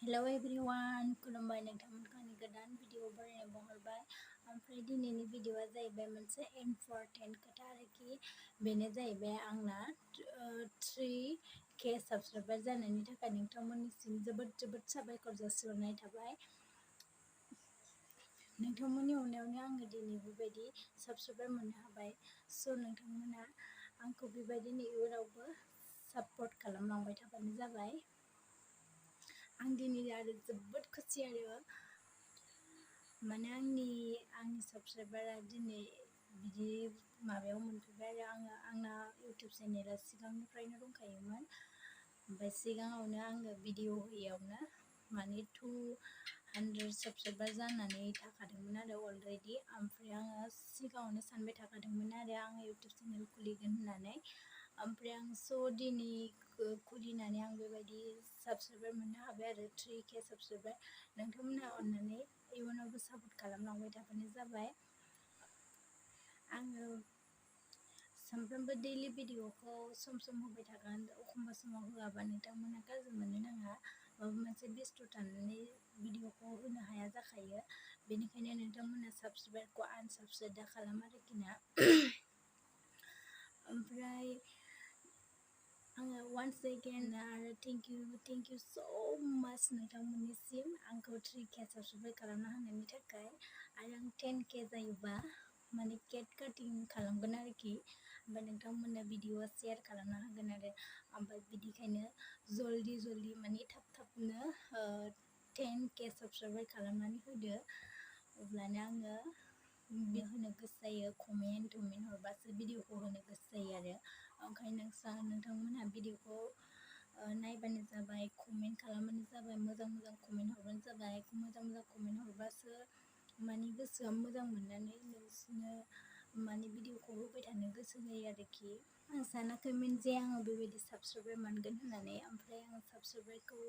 Hello everyone, खुलुमबाय नोंथांमोनखौ आंनि गोदान भिडिअ बरायनाय बावहरबाय। ओमफ्राय दिनैनि भिडिअआ जाहैबाय मोनसे इम्परटेन्ट खोथा आरोखि। बेनो जाहैबाय आंना 3K साबस्क्राइबार जानायनि थाखाय नोंथांमोननिसिम जोबोद साबायखर जासिहरनाय थाबाय। नोंथांमोननि अननायावनो आङो दिनै बेबायदि साबस्क्राइबार मोननो हाबाय। स' नोंथांमोना आंखौ बेबायदिनो इयुनावबो सापर्ट खालामलांबाय थाबानो जाबाय। आं दिनै आरो जोबोद खुसि आरो माने आंनि साबस्क्राइबारा दिनै बिदि माबायाव मोनफैबाय आरो आंना इउटुब चेनेला सिगांनिफ्रायनो दंखायोमोन। ओमफ्राय सिगाङावनो आङो भिडिअ होयैयावनो माने 200 साबस्क्राइबार जानानै थाखादोंमोन आरो अलरेडि। ओमफ्राय आङो सिगाङावनो सानबाय थाखादोंमोन आरो आङो इउटुब चेनेल खुलिगोन होननानै। ओमफ्राय आं दिनै खुलिनानै आं बेबायदि साबस्क्राइबार मोननो हाबाय आरो 3K साबस्क्राइबार। नोंथांमोनहा अननानै इयुनावबो सापर्ट खालामलांबाय थाबानो जाबाय। आङो सानफ्रोमबो दैलि भिडिअखौ सम होबाय थागोन। एखमबा समाव होआबा नोंथांमोना गाज्रि मोननो नाङा। माबा मोनसे बेस्थ' थानानै भिडिअखौ होनो हाया जाखायो। बेनिखायनो नोंथांमोना साबस्क्राइबारखौ आनसाबस्क्राइब दा खालाम आरोखि ना। ओमफ्राय आङो वान्स एगेन आरो थेंक इउ स' माच नोंथांमोननिसिम आंखौ 3K साबस्क्राइब खालामना होनायनि थाखाय। आरो आं 10K जायोबा माने केक काटिं खालामगोन आरोखि। ओमफ्राय नोंथांमोना भिडिअ शेयार खालामना होगोन आरो। ओमफ्राय बिदिखायनो जल्दि माने थाबनो 10K साबस्क्राइब खालामनानै होदो। अब्लानो आङो होनो गोसो जायो। कमेन्ट हरबासो भिडिअखौ होनो गोसो जायो आरो। ओंखायनो नोंथांमोनहा भिडिअखौ नायबानो जाबाय, कमेन्ट खालामबानो जाबाय, मोजां कमेन्ट हरबानो जाबाय। मोजां कमेन्ट हरबासो माने गोसोआ मोजां मोननानै नोंसोरनो माने भिडिअखौ होबाय थानो गोसो जायो आरोखि। आं सानाखैमोन जे आङो बेबायदि साबस्क्राइबार मोनगोन होननानै। ओमफ्राय आङो साबस्क्राइबारखौ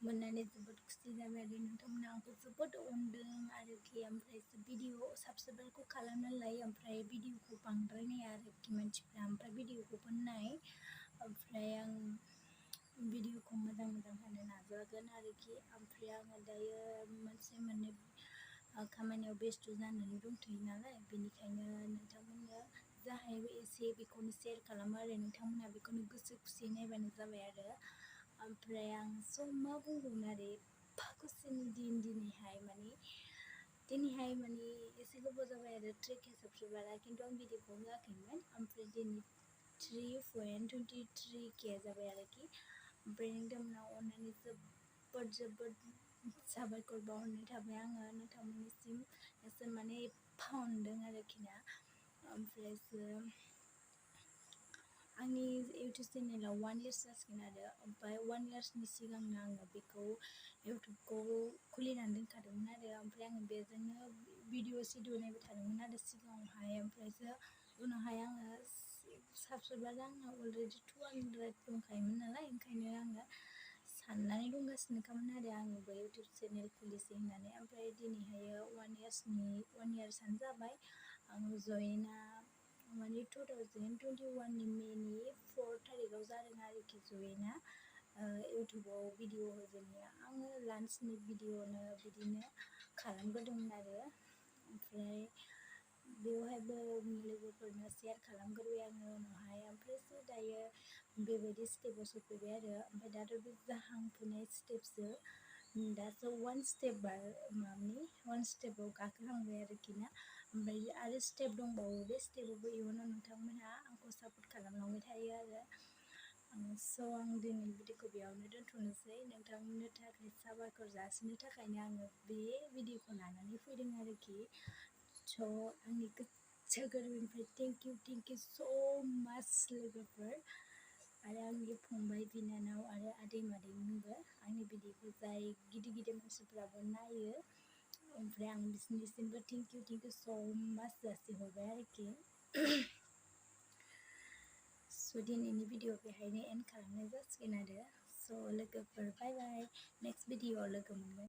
मोननानै जोबोद खुसि जाबाय आरो नोंथांमोना आंखौ जोबोद अनदों आरोखि। ओमफ्राय भिडिअ साबस्क्राइबारखौ खालामना लायो, ओमफ्राय भिडिअखौ बांद्राय नाया आरोखि मानसिफ्रा। ओमफ्राय भिडिअखौबो नाय। ओमफ्राय आं भिडिअखौ मोजां होनो नाजागोन आरोखि। ओमफ्राय आङो दायो मोननै खामानियाव बेस्थ' जानानै दंथ'यो नालाय, बेनिखायनो नोंथांमोननो जा हायो एसे बेखौनो शेयार खालामो आरो। नोंथांमोनहा बेखौनो गोसो खुसियै नायबानो जाबाय आरो। ओमफ्राय आं मा बुंबावनो आरो एफा खुसिनि दिनैहाय माने एसे गोबाव जाबाय आरो 3K साबस्क्राइबारा, खिन्थु आं भिडिअखौ होआखैमोन। ओमफ्राय दिनै 3.23K जाबाय आरोखि। ओमफ्राय नोंथांमोना अननानै जोबोद साबायखर बावहरनाय थाबाय आङो नोंथांमोननिसिम। नोंसोर माने एफा अनदों आरोखि ना। ओमफ्रायसो आंनि इउटुब चेनेलाव 1 इयार्स जासिगोन आरो। ओमफ्राय 1 इयार्सनि सिगांनो आङो बेखौ इउटुबखौ खुलिनानै दोनखादोंमोन आरो। ओमफ्राय आङो बेजोंनो भिडिअ नायबाय थादोंमोन आरो सिगाङावहाय। ओमफ्रायसो उनावहाय आङो साबस्क्राइबारा आंना अलरेडि 200 दंखायोमन नालाय, ओंखायनो आङो साननानै दंगासिनोखामोन आरो आंबो इउटुब चेनेल खुलिसै होननानै। ओमफ्राय दिनैहायो 1 इयार्सआनो जाबाय। आङो जयेना माने 2021नि मेनि 4 थारिखआव जादों आरोखि जयेना। इउटुबाव भिडिअ होजेननाया आङो लान्चनि भिडिअनो बिदिनो खालामग्रोदोंमोन आरो। ओमफ्राय बेवहायबो लोगोफोरनो शेयार खालामग्रोबाय आङो उनावहाय। ओमफ्रायसो दायो बेबायदि स्टेपाव सफैबाय आरो। ओमफ्राय दाथ' बे जाहांफुनाय स्टेपसो। दासो 1 स्टेपाव गाखोहांबाय आरोखि ना। ओमफ्राय आरो स्टेप दंबावो। बे स्टेपावबो इयुनाव नोंथांमोनहा आंखौ सापर्ट खालामलांबाय थायो आरो। आं दिनै भिडिअखौ बेयावनो दोनथ'नोसै। नोंथांमोननो थाखाय साबायखर जासिनो थाखायनो आङो बे भिडिअखौ लानानै फैदों आरोखि। आंनि गोसो गोरबोनिफ्राय थेंक इउ स' माच लोगोफोर। आरो आंनि फंबाय बिनानाव आरो आदै मादैमोनबो आंनि भिडिअखौ जाय गिदिर मानसिफ्राबो नायो। ओमफ्राय आं बिसोरनिसिमबो थेंक इउ स' माच जासिहरबाय आरोखि। दिनैनि भिडिअ बेहायनो एन्ड खालामनाय जासिगोन आरो। लोगोफोर बाय बाय। नेक्स्ट भिडिअआव लोगो मोनगोन।